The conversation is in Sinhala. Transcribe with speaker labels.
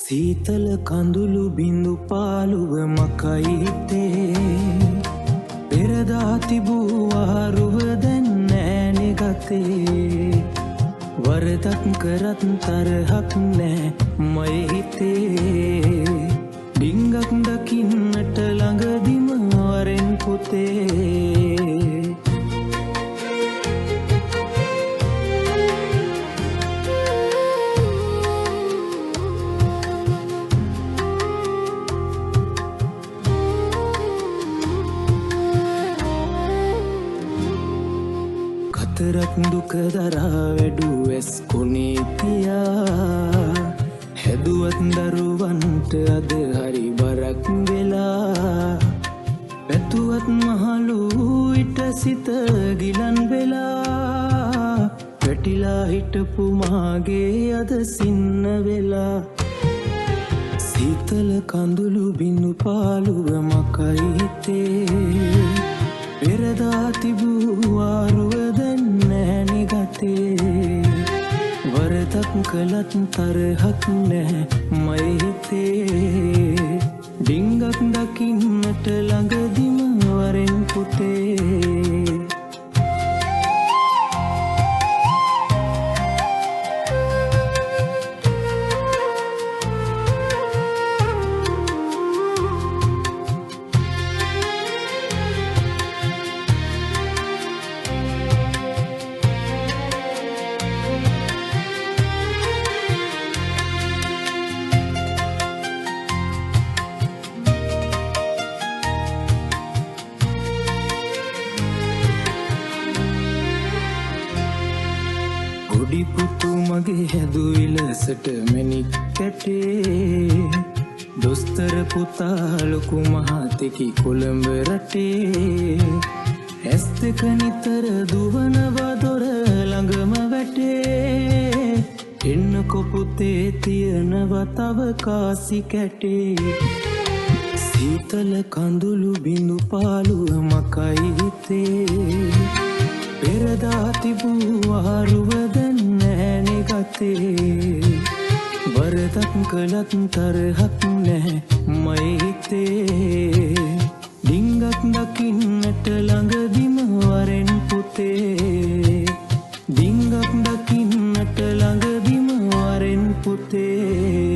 Speaker 1: සීතල කඳුළු බිඳු පාළුව මකයි හිතේ පෙරදා තිබූ ආරුව දැන් නෑනේ ගතේ වරදක් කරත් තරහක් නෑ මයේ හිතේ ඩිංගක් දකින්නට ළඟදිම වරෙන් පුතේ තරක් දුක දරා වැඩු ඇස් කොනේ තියා හැදුවත් දරුවන්ට අද හරි බරක් වෙලා පැතුවත් මහලු ඉට සිත ගිලන් වෙලා වැටිලා හිටපු මාගේ අද සින්න වෙලා සීතල කඳුළු බිඳු පාළුව මකයි හිතේ පෙරදා තිබූ ආරුව දැන් නෑනේ ගතේ වරදක් කළත් තරහක් නෑ මයේ හිතේ ඩිංගක් දකින්නට ළඟදිම වරෙන් පුතේ පොඩි පුතු මගේ හැදුවිලසට මැණික් කැටේ දොස්තර පුතා ලොකු මහතෙකි කොළඹ රටේ ඇස් දෙක නිතර දුවනවා දොර ළඟම වැටේ එන්නකො පුතේ තියනවා තව කාසි කැටේ සීතල කඳුළු බිඳු පාළුව මකයි හිතේ පෙරදා තිබූ ආරුව දැන් නෑනේ ගතේ වරදක් කළත් තරහක් නෑ මයේ හිතේ ඩිංගක් දකින්නට ළඟදිම වරෙන් පුතේ ඩිංගක් දකින්නට ළඟදිම වරෙන් පුතේ